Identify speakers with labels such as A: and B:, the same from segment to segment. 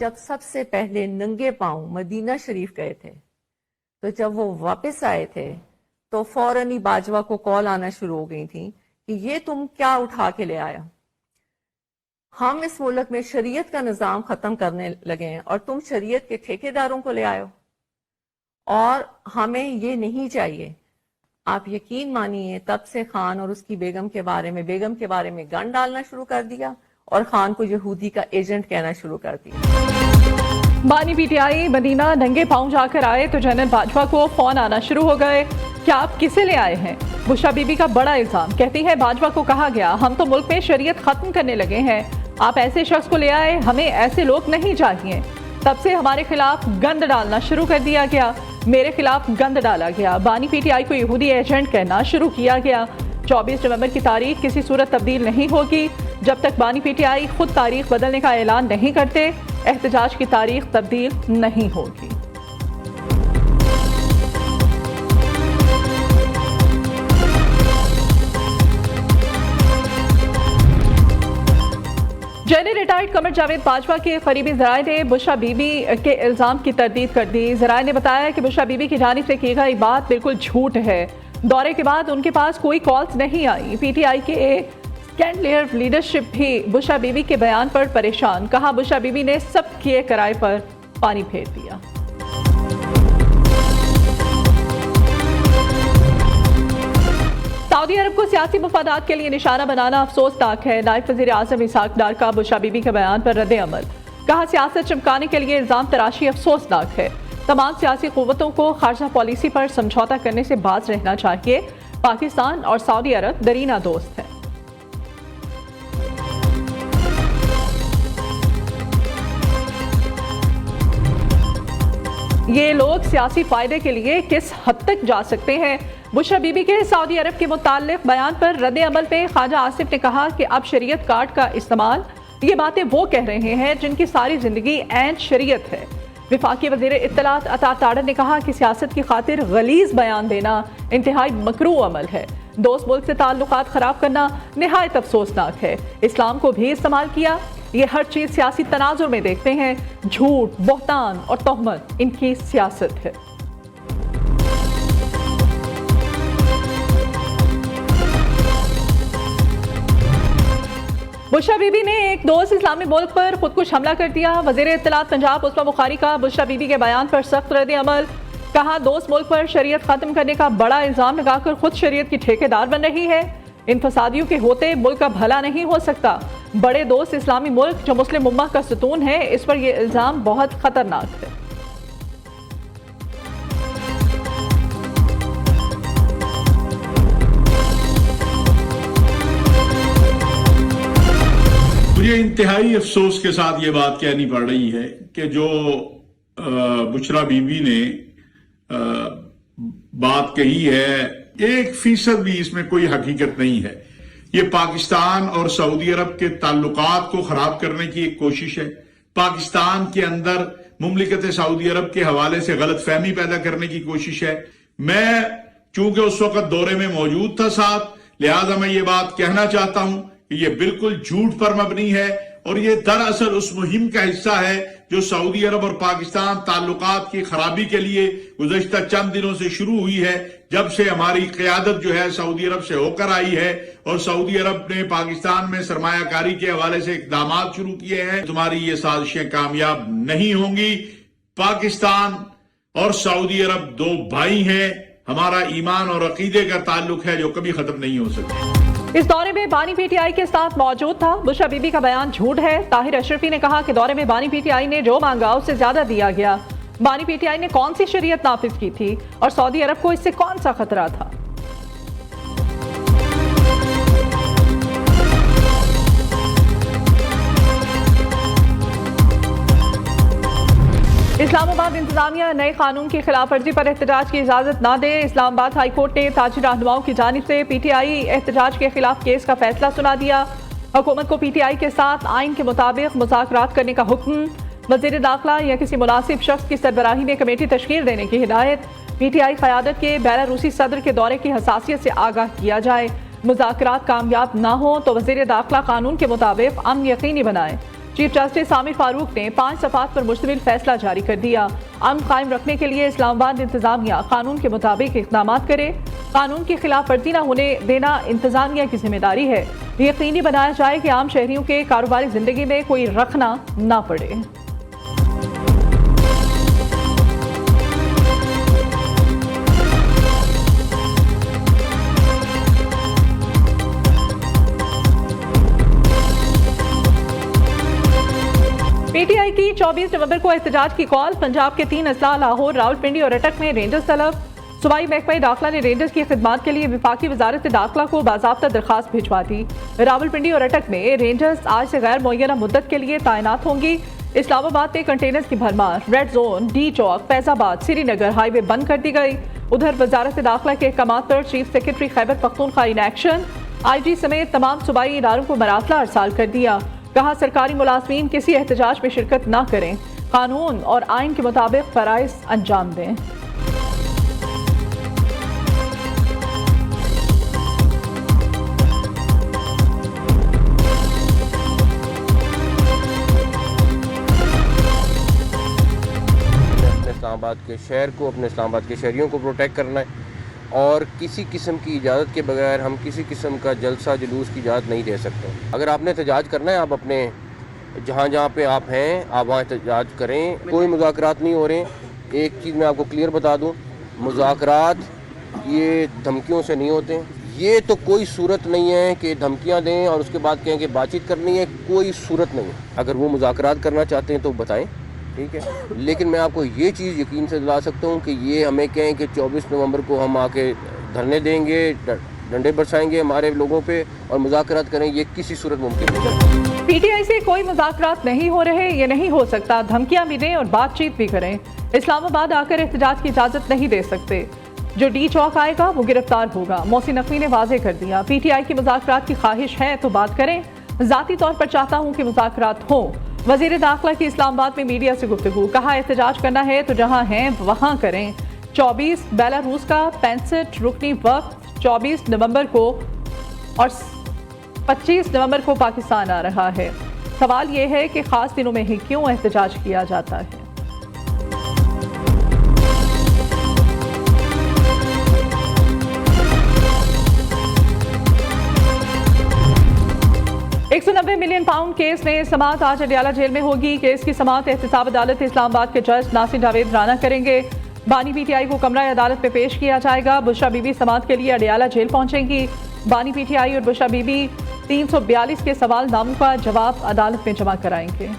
A: जब सबसे पहले नंगे पांव मदीना शरीफ गए थे, तो जब वो वापस आए थे तो फौरन ही बाजवा को कॉल आना शुरू हो गई थी कि ये तुम क्या उठा के ले आया। हम इस मुल्क में शरीयत का निज़ाम ख़त्म करने लगे हैं और तुम शरीयत के ठेकेदारों को ले आयो, और हमें ये नहीं चाहिए। आप यकीन मानिए, तब से खान और उसकी बेगम के बारे में गन डालना शुरू कर दिया और खान को यहूदी का एजेंट कहना शुरू कर दिया।
B: बानी पीटीआई मदीना नंगे पांव जाकर आए तो जनरल बाजवा को फोन आना शुरू हो गए। क्या आप किसे ले आए हैं? बुशरा बीबी का बड़ा इल्जाम। कहती है बाजवा को कहा गया हम तो मुल्क में शरीयत खत्म करने लगे हैं, आप ऐसे शख्स को ले आए, हमें ऐसे लोग नहीं चाहिए। तब से हमारे खिलाफ गंद डालना शुरू कर दिया गया, मेरे खिलाफ गंद डाला गया, बानी पीटीआई को यहूदी एजेंट कहना शुरू किया गया। 24 नवंबर की तारीख किसी सूरत तब्दील नहीं होगी जब तक बानी पीटीआई खुद तारीख बदलने का ऐलान नहीं करते। एहतजाज की तारीख तब्दील नहीं होगी। जनरल रिटायर्ड कमर जावेद बाजवा के करीबी ज़राए ने बुशरा बीबी के इल्ज़ाम की तरदीद कर दी। ज़राए ने बताया कि बुशरा बीबी की जानिब से की गई बात बिल्कुल झूठ है। दौरे के बाद उनके पास कोई कॉल्स नहीं आई। पीटीआई के कैंडलियर लीडरशिप भी बुशरा बीबी के बयान पर परेशान। कहा बुशरा बीबी ने सब किए किराए पर पानी फेर दिया। सऊदी अरब को सियासी मफादात के लिए निशाना बनाना अफसोसनाक है। नायब वज़ीर आज़म इसहाक डार का बुशरा बीबी के बयान पर रद्द अमल। कहा सियासत चमकाने के लिए इल्ज़ाम तराशी अफसोसनाक है। तमाम सियासी क़ुव्वतों को खारजा पॉलिसी पर समझौता करने से बाज रहना चाहिए। पाकिस्तान और सऊदी अरब दरीना दोस्त हैं। ये लोग सियासी फायदे के लिए किस हद तक जा सकते हैं? बुशरा बीबी के सऊदी अरब के मुताल्लिक बयान पर रद्द अमल पे ख्वाजा आसिफ ने कहा कि अब शरीयत कार्ड का इस्तेमाल, ये बातें वो कह रहे हैं जिनकी सारी जिंदगी ऐन शरीयत है। विफाकी वज़ीर इत्तलात अता ताड़र ने कहा कि सियासत की खातिर गलीज बयान देना इंतहाई मकरूह अमल है। दोस्त मुल्क से ताल्लुकात खराब करना निहायत अफसोसनाक है। इस्लाम को भी इस्तेमाल किया। ये हर चीज सियासी तनाजुर में देखते हैं। झूठ, बहतान और तोहमत इनकी सियासत है। बुशरा बीबी ने एक दोस्त इस्लामी मुल्क पर खुदकुश हमला कर दिया। वज़ीर इत्तलात पंजाब उस्मा बुखारी का बुशरा बीबी के बयान पर सख्त रद्द अमल। कहा दोस्त मुल्क पर शरीयत खत्म करने का बड़ा इल्जाम लगाकर खुद शरीयत की ठेकेदार बन रही है। इन फसादियों के होते मुल्क का भला नहीं हो सकता। बड़े दोस्त इस्लामी मुल्क जो मुस्लिम उम्मा का सतून है, इस पर यह इल्जाम बहुत खतरनाक है।
C: मुझे इंतहाई अफसोस के साथ ये बात कहनी पड़ रही है कि जो बुशरा बीबी ने बात कही है, 1% भी इसमें कोई हकीकत नहीं है। ये पाकिस्तान और सऊदी अरब के ताल्लुकात को खराब करने की एक कोशिश है। पाकिस्तान के अंदर मुमलिकत सऊदी अरब के हवाले से गलत फहमी पैदा करने की कोशिश है। मैं चूंकि उस वक्त दौरे में मौजूद था साथ, लिहाजा मैं ये बात कहना चाहता हूं कि ये बिल्कुल झूठ पर मबनी है और ये दरअसल उस मुहिम का हिस्सा है जो सऊदी अरब और पाकिस्तान ताल्लुकात की खराबी के लिए गुज़श्ता चंद दिनों से शुरू हुई है, जब से हमारी क़यादत जो है सऊदी अरब से होकर आई है और सऊदी अरब ने पाकिस्तान में सरमायाकारी के हवाले से इक़दाम शुरू किए हैं। तुम्हारी ये साजिशें कामयाब नहीं होंगी। पाकिस्तान और सऊदी अरब दो भाई हैं। हमारा ईमान और अकीदे का ताल्लुक है जो कभी खत्म नहीं हो सकता।
B: इस दौरे में बानी पीटीआई के साथ मौजूद था। बुशरा बीबी का बयान झूठ है। ताहिर अशरफी ने कहा कि दौरे में बानी पीटीआई ने जो मांगा उससे ज्यादा दिया गया। बानी पीटीआई ने कौन सी शरीयत नाफिज की थी और सऊदी अरब को इससे कौन सा खतरा था? इस्लामाबाद इंतजामिया नए कानून की खिलाफ वर्जी पर एहतजाज की इजाजत ना दे। इस्लामाबाद हाई कोर्ट ने ताजी रहनुमाओं की जानिब से पीटीआई एहतजाज के खिलाफ केस का फैसला सुना दिया। हुकूमत को पीटीआई के साथ आइन के मुताबिक मुज़ाकरात करने का हुक्म। वज़ीर दाखिला या किसी मुनासिब शख्स की सरबराही में कमेटी तश्कील देने की हिदायत। पीटीआई क़यादत के बेलारूसी सदर के दौरे की हसासियत से आगाह किया जाए। मुज़ाकरात कामयाब ना हो तो वज़ीर दाखिला कानून के मुताबिक अमन यकीनी बनाए। चीफ जस्टिस आमिर फारूक ने 5 सफ़ात पर मुश्तमिल फैसला जारी कर दिया। अमन कायम रखने के लिए इस्लामाबाद इंतजामिया कानून के मुताबिक इक़दाम करे। कानून की खिलाफ वर्जी न होने देना इंतजामिया की जिम्मेदारी है। यकीनी बनाया जाए कि आम शहरियों के कारोबारी जिंदगी में कोई रखना ना पड़े। पीटीआई की 24 नवंबर को एहतजाज की कॉल। पंजाब के 3 अजला लाहौर, रावलपिंडी और अटक में रेंजर्स तलब। सूबाई महकमा दाखिला ने रेंजर्स की खिदमात के लिए विफाकी वजारत दाखिला को बाज़ाब्ता दरखास्त भिजवा दी। रावलपिंडी और अटक में रेंजर्स आज से गैर मुअय्यना मुद्दत के लिए तैनात होंगी। इस्लामाबाद में कंटेनर्स की भरमार। रेड जोन, डी चौक, फैजाबाद, श्रीनगर हाईवे बंद कर दी गई। उधर वजारत दाखिला के अहकाम पर chief secretary Khyber Pakhtunkhwa in action. IG समेत तमाम सूबाई इदारों को मरासला अरसाल कर दिया। कहा सरकारी मुलाजमीन किसी एहतजाज में शिरकत न करें, कानून और आइन के मुताबिक फराइज अंजाम दें।
D: इस्लामाबाद के शहर को, अपने इस्लामाबाद के शहरियों को प्रोटेक्ट करना है और किसी किस्म की इजाज़त के बगैर हम किसी किस्म का जलसा जुलूस की इजाज़त नहीं दे सकते। अगर आपने एहतजाज करना है, आप अपने जहाँ जहाँ पे आप हैं आप वहाँ एहतजाज करें। कोई मुज़ाकरात नहीं हो रहे। एक चीज़ मैं आपको क्लियर बता दूँ, मुज़ाकरात ये धमकियों से नहीं होते। ये तो कोई सूरत नहीं है कि धमकियाँ दें और उसके बाद कहें कि बातचीत करनी है, कोई सूरत नहीं है। अगर वो मुज़ाकरात करना चाहते हैं तो बताएं, ठीक है। लेकिन मैं आपको ये चीज़ यकीन से दिला सकता हूँ कि ये हमें कहें कि 24 नवंबर को हम आके धरने देंगे, डंडे बरसाएंगे हमारे लोगों पे और मुज़ाकरात करें, ये किसी सूरत मुमकिन नहीं।
B: पीटीआई से कोई मुज़ाकरात नहीं हो रहे, ये नहीं हो सकता। धमकियां भी दें और बातचीत भी करें। इस्लामाबाद आकर एहतजाज की इजाज़त नहीं दे सकते। जो डी चौक आएगा वो गिरफ्तार होगा। मोहसिन नकवी ने वाजे कर दिया। पीटीआई की मुज़ाकरात की ख्वाहिश है तो बात करें। ज़ाती तौर पर चाहता हूँ कि मुज़ाकरात हो। वज़ीर दाखिला की इस्लामाबाद में मीडिया से गुफ्तगू। कहा एहतजाज करना है तो जहाँ हैं वहाँ करें। 24 बेलारूस का 65 रुकनी वक्त 24 नवंबर को और 25 नवंबर को पाकिस्तान आ रहा है। सवाल यह है कि खास दिनों में ही क्यों एहतजाज किया जाता है। £190 मिलियन केस में समाअत आज अडियाला जेल में होगी। केस की समाअत एहतसाब अदालत इस्लामाबाद के जज नासिर जावेद राना करेंगे। बानी पीटीआई को कमरा अदालत में पेश किया जाएगा। बुशरा बीबी समाअत के लिए अडियाला जेल पहुंचेंगी। बानी पीटीआई और बुशरा बीबी 342 के सवाल नामों का जवाब अदालत में जमा कराएंगे।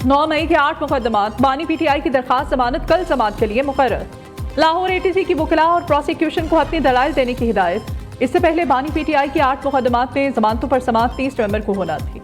B: नौ मई के 8 मुकदमात। बानी पीटीआई की दरखास्त जमानत कल समाअत के लिए मुकर्रर। लाहौर ATC की वकला और प्रोसिक्यूशन को अपनी दलाइल देने की हिदायत। इससे पहले बानी पीटीआई की 8 मुकदमात में जमानतों पर समाअत 30 नवंबर को होना थी।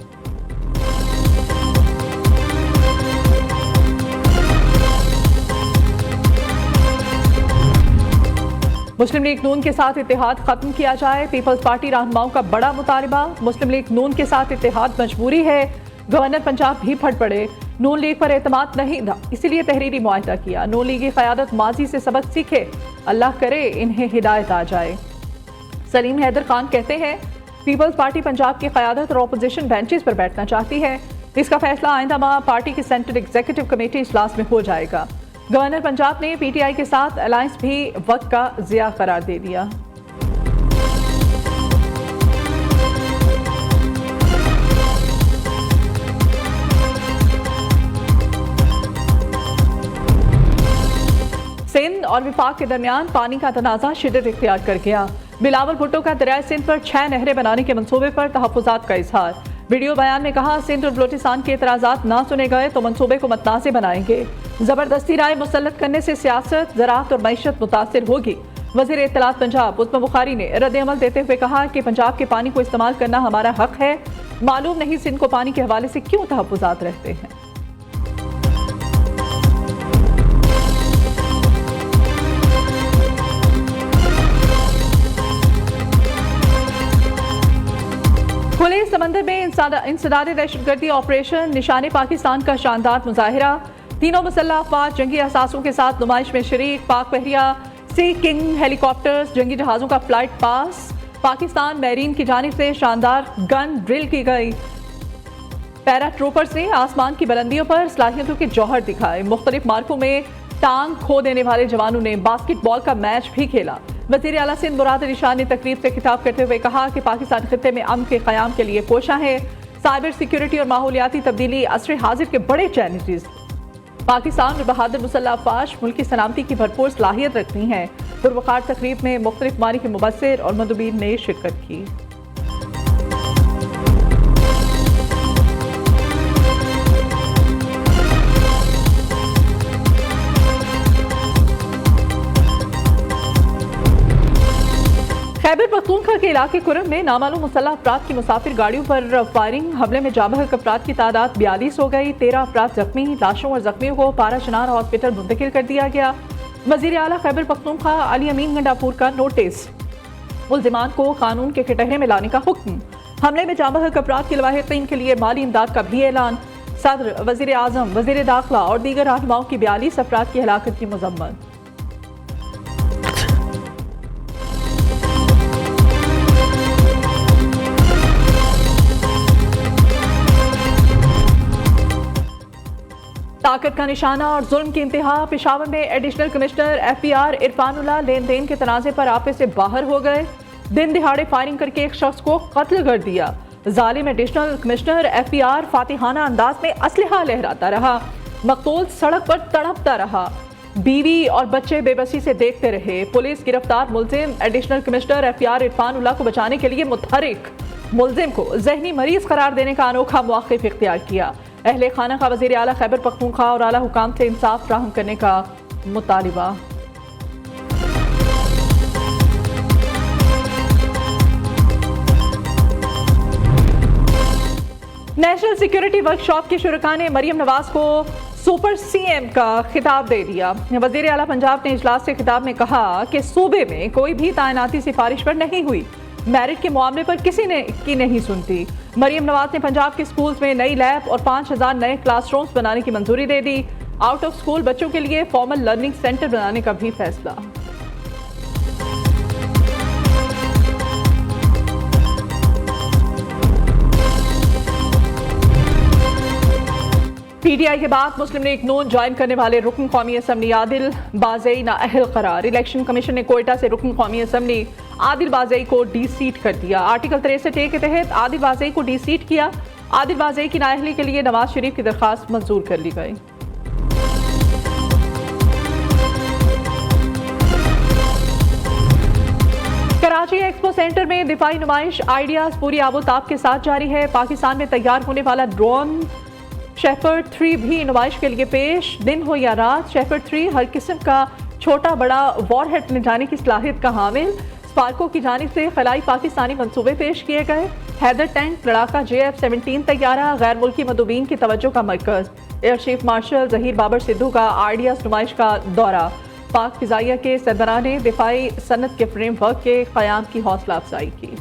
B: मुस्लिम लीग नून के साथ इत्तेहाद खत्म किया जाए। पीपल्स पार्टी रहनुमाओं का बड़ा मुतालबा। मुस्लिम लीग नून के साथ इत्तेहाद मजबूरी है। गवर्नर पंजाब भी फट पड़े। नून लीग पर एतमाद नहीं था, इसीलिए तहरीरी मुआहदा किया। नून लीगी क़यादत माजी से सबक सीखे, अल्लाह करे इन्हें हिदायत आ जाए। सलीम हैदर खान कहते हैं पीपल्स पार्टी पंजाब की क़यादत और अपोजिशन बेंचेस पर बैठना चाहती है। इसका फैसला आइंदा माह पार्टी की सेंट्रल एग्जीक्यूटिव कमेटी इजलास में हो जाएगा। गवर्नर पंजाब ने पीटीआई के साथ अलायंस भी वक्त का ज़िया करार दे दिया। सिंध और विफाक के दरमियान पानी का तनाज़ा शिद्दत इख्तियार कर गया। बिलावल भुट्टो का दरियाए सिंध पर 6 नहरें बनाने के मंसूबे पर तहफ़्फ़ुज़ात का इजहार। वीडियो बयान में कहा सिंध और बलोचिस्तान के एतराज़ात ना सुने गए तो मंसूबे को मतनाज़े बनाएंगे। ज़बरदस्ती राय मुसल्लत करने से सियासत, ज़राअत और मईशत मुतासिर होगी। वज़ीर इत्तलात पंजाब उस्मा बुखारी ने रद्द-ए-अमल देते हुए कहा कि पंजाब के पानी को इस्तेमाल करना हमारा हक है। मालूम नहीं सिंध को पानी के हवाले से क्यों तहफ़्फ़ुज़ात रहते हैं। खुले समंदर में इंसदाद दहशतगर्दी ऑपरेशन। निशाने पाकिस्तान का शानदार मुजाहिरा। तीनों मुसल्लह अफवाज जंगी अहसासों के साथ नुमाइश में शरीक। पाक बहरिया सी किंग हेलीकॉप्टर्स जंगी जहाज़ों का फ्लाइट पास। पाकिस्तान मैरीन की जानिब से शानदार गन ड्रिल की गई। पैरा ट्रूपर्स ने आसमान की बुलंदियों पर सलाहियतों के जौहर दिखाए। मुख्तलिफ मार्कों में टांग खो देने वाले जवानों ने बास्केटबॉल का मैच भी खेला। वज़ीर आला सिंध मुराद अली शाह ने तकरीब से खिताब करते हुए कहा कि पाकिस्तान खित्ते में अमन के क़याम के लिए कोशा है। साइबर सिक्योरिटी और माहौलियाती तब्दीली असर हाजिर के बड़े चैलेंजेस। पाकिस्तान और बहादुर मुसल्लह अफवाज मुल्क की सलामती की भरपूर सलाहियत रखती हैं। पुरवकार तकरीब में मुख्तलिफ मानी के मुबस्सिर और मंदुबीन ने शिरकत की। खैबर पख्तूनख्वा के इलाके कुरम में नामालूम मुसल्लह अफराद की मुसाफिर गाड़ियों पर फायरिंग। हमले में जाबहक अफराद की तादाद 42 हो गई। 13 अफराद जख्मी। लाशों और जख्मियों को पारा चनार हॉस्पिटल मुंतकिल कर दिया गया। वज़ीर आला खैबर पख्तूनख्वा अली अमीन गंडापुर का नोटिस। मुल्जिमान को कानून के कटहरे में लाने का हुक्म। हमले में जाबहक अफराद के लवाहिकीन के लिए माली इमदाद का भी ऐलान। सदर, वज़ीर आज़म, वज़ीर दाखिला और दीगर रहनुमाओं की 42 अफराद की हलाकत की मज़म्मत। ताकत का निशाना और जुल्म की इंतहा। पेशावर में एडिशनल कमिश्नर FBI इरफानुल्लाह लेन देन के तनाज़े पर आपे से बाहर हो गए। दिन दिहाड़े फायरिंग करके एक शख्स को कत्ल कर दिया। जालिम एडिशनल कमिश्नर FBI फातिहाना अंदाज में असलहा लहराता रहा। मकतूल सड़क पर तड़पता रहा। बीवी और बच्चे बेबसी से देखते रहे। पुलिस गिरफ्तार मुल्जिम एडिशनल कमिश्नर FBI इरफानुल्लाह को बचाने के लिए मुतहरिक। मुल्जिम को जहनी मरीज करार देने का अनोखा मौक़िफ़ इख्तियार किया। अहले खाना का वज़ीर आला खैबर पख्तूनख्वा और आला हुकाम से इंसाफ फ्राहम करने का मुतालिबा। नेशनल सिक्योरिटी वर्कशॉप के शुरका ने मरियम नवाज को सुपर CM का खिताब दे दिया। वज़ीर आला पंजाब ने इजलास से खिताब में कहा कि सूबे में कोई भी तैनाती सिफारिश पर नहीं हुई। मेरिट के मामले पर किसी ने की नहीं सुनती। मरियम नवाज ने पंजाब के स्कूल्स में नई लैब और 5000 नए क्लासरूम्स बनाने की मंजूरी दे दी। आउट ऑफ स्कूल बच्चों के लिए फॉर्मल लर्निंग सेंटर बनाने का भी फैसला। PTI के बाद मुस्लिम लीग नून ज्वाइन करने वाले रुकन कौमी असम्बली आदिल बाज़ई नाअहल करार। इलेक्शन कमीशन ने कोयटा से रुकन कौमी असम्बली आदिल बाज़ई को डी सीट कर दिया। आर्टिकल 63A के तहत आदिल बाज़ई को डी सीट किया। आदिल बाज़ई की नाअहली के लिए नवाज शरीफ की दरखास्त मंजूर कर ली गई। कराची एक्सपो सेंटर में दिफाई नुमाइश आइडियाज पूरी आबोताब के साथ जारी है। पाकिस्तान में तैयार होने वाला ड्रोन शेफर्ड 3 भी नुमाइश के लिए पेश। दिन हो या रात, शेफर्ड 3 हर किस्म का छोटा बड़ा वॉरहेड ले जाने की सलाहियत का हामिल। स्पार्को की जानिब से खलाई पाकिस्तानी मंसूबे पेश किए गए। हैदर टैंक, लड़ाका JF-17 तैयारा गैर मुल्की मदूबीन की तवज्जो का मरकज। Air chief marshal Zaheer Babar Sidhu का आइडियाज नुमाइश का दौरा। पाक फिजाइया के सरबराह ने दिफाई सनत के फ्रेमवर्क के क़याम की हौसला अफजाई की।